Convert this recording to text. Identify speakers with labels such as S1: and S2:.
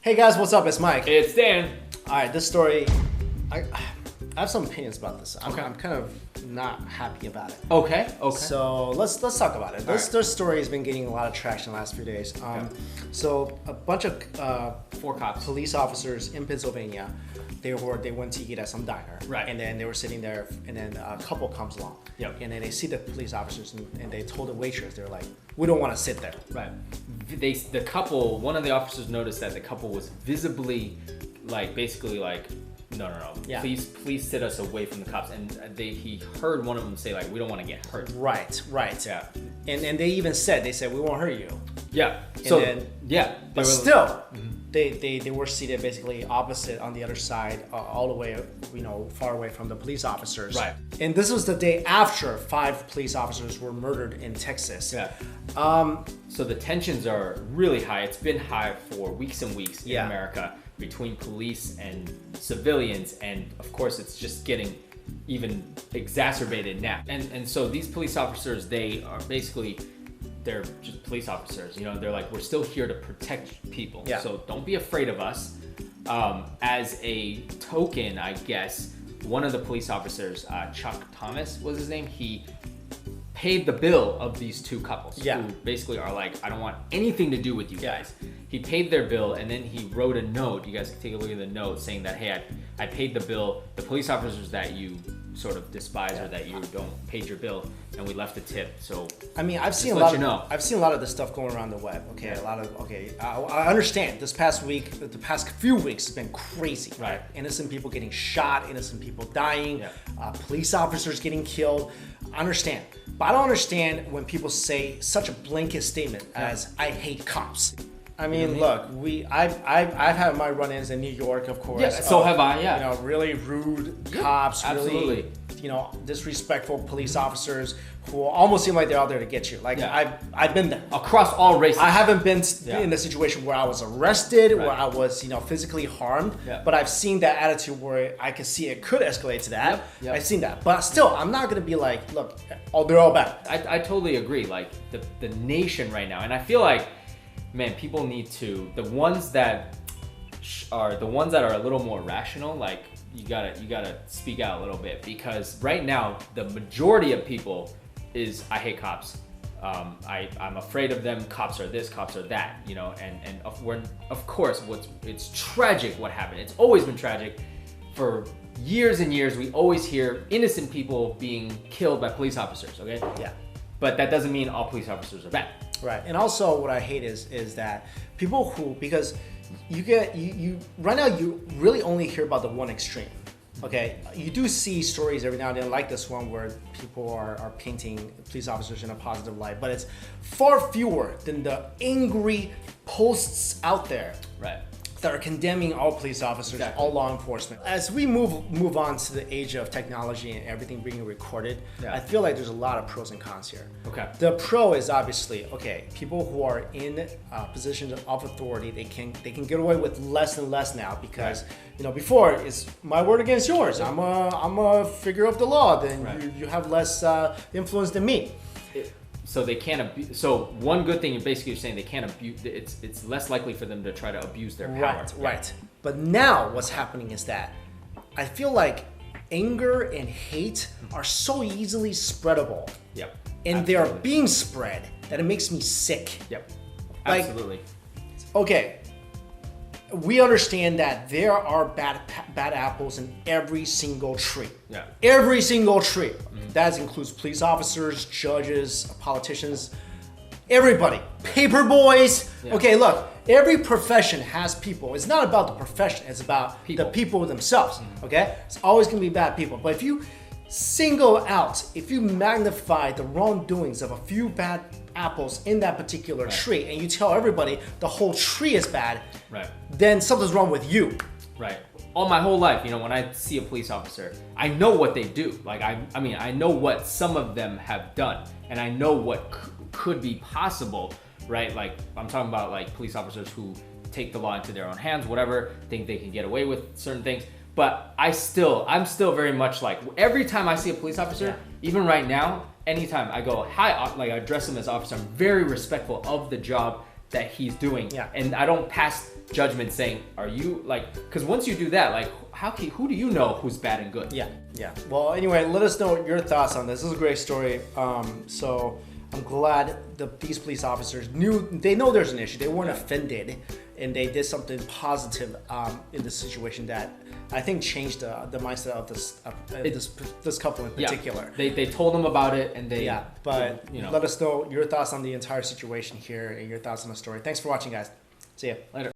S1: Hey guys, what's up? It's Mike.
S2: It's Dan.
S1: All right, this story, I have some opinions about this. I'm kind of not happy about it.
S2: Okay.
S1: So let's talk about it. This story has been getting a lot of traction the last few days. So a bunch of
S2: Four cops.
S1: police officers in Pennsylvania, they went to eat at some diner.
S2: Right.
S1: And then they were sitting there, and then a couple comes along.
S2: Yep.
S1: And then they see the police officers, and they told the waitress, they're like, "We don't want to sit there."
S2: Right. One of the officers noticed that the couple was visibly, basically, no.
S1: Yeah.
S2: Please sit us away from the cops. And he heard one of them say, we don't want to get hurt.
S1: Right.
S2: Yeah.
S1: And they even said, "We won't hurt you."
S2: Yeah.
S1: But still, they were seated basically opposite on the other side, all the way, far away from the police officers.
S2: Right.
S1: And this was the day after 5 police officers were murdered in Texas.
S2: Yeah. So the tensions are really high. It's been high for weeks and weeks in America between police and civilians, and of course it's just getting even exacerbated now. And so these police officers, they're just police officers. They're like, we're still here to protect people.
S1: Yeah.
S2: So don't be afraid of us. As a token, I guess, one of the police officers, Chuck Thomas was his name, he paid the bill of these 2 couples who basically are like, I don't want anything to do with you guys. He paid their bill, and then he wrote a note. You guys can take a look at the note saying that, hey, I paid the bill. The police officers that you sort of despise or that you don't paid your bill, and we left a tip. So
S1: I've seen a lot of this stuff going around the web. I understand this past week, the past few weeks has been crazy.
S2: Right.
S1: Innocent people getting shot, innocent people dying, police officers getting killed. I understand, but I don't understand when people say such a blanket statement as "I hate cops." Look, I've had my run-ins in New York, of course.
S2: Yeah, so have I. Yeah.
S1: Really rude cops,
S2: absolutely.
S1: Really, disrespectful police officers who almost seem like they're out there to get you. I've been there
S2: across all races.
S1: I haven't been in a situation where I was arrested, where I was, physically harmed.
S2: Yeah.
S1: But I've seen that attitude where I could see it could escalate to that.
S2: Yep.
S1: I've seen that, but still, I'm not gonna be like, look, they're all bad.
S2: I totally agree. The nation right now, and I feel like, man, people need to, the ones that are a little more rational, you gotta speak out a little bit, because right now the majority of people is, I hate cops. I'm afraid of them. Cops are this, cops are that. Of course, it's tragic what happened. It's always been tragic for years and years. We always hear innocent people being killed by police officers. Okay.
S1: Yeah.
S2: But that doesn't mean all police officers are bad.
S1: Right. And also what I hate is that people who, because you right now you really only hear about the one extreme. Okay, you do see stories every now and then like this one where people are painting police officers in a positive light, but it's far fewer than the angry posts out there.
S2: Right.
S1: That are condemning all police officers, all law enforcement. As we move on to the age of technology and everything being recorded, I feel like there's a lot of pros and cons here.
S2: Okay.
S1: The pro is obviously, people who are in positions of authority, they can get away with less and less now, because before it's my word against yours. I'm a figure of the law. Then you have less influence than me.
S2: So they can't abuse. So one good thing, you're saying they can't abuse. It's less likely for them to try to abuse their power.
S1: Right. But now what's happening is that I feel like anger and hate are so easily spreadable.
S2: Yep.
S1: And they are being spread that it makes me sick.
S2: Yep. Absolutely.
S1: Okay. We understand that there are bad apples in every single tree.
S2: Yeah.
S1: Every single tree. That includes police officers, judges, politicians, everybody. Paper boys.
S2: Yeah.
S1: Okay, look, every profession has people. It's not about the profession, it's about the people themselves. Okay? It's always gonna be bad people. But if you single out, if you magnify the wrongdoings of a few bad apples in that particular tree, and you tell everybody the whole tree is bad, then something's wrong with you.
S2: Right. All my whole life, when I see a police officer, I know what they do. I know what some of them have done, and I know what could be possible, right? I'm talking about police officers who take the law into their own hands, whatever, think they can get away with certain things. But I'm still very much every time I see a police officer, even right now, anytime I go, hi, I address him as officer, I'm very respectful of the job that he's doing.
S1: Yeah.
S2: And I don't pass judgment saying, are you like, because once you do that, like who do you know who's bad and good?
S1: Yeah. Well, anyway, let us know your thoughts on this. This is a great story. So I'm glad these police officers they know there's an issue. They weren't offended, and they did something positive in this situation that I think changed the mindset of this couple in particular.
S2: They told them about it, and they
S1: but let us know your thoughts on the entire situation here and your thoughts on the story. Thanks for watching, guys. See ya
S2: later.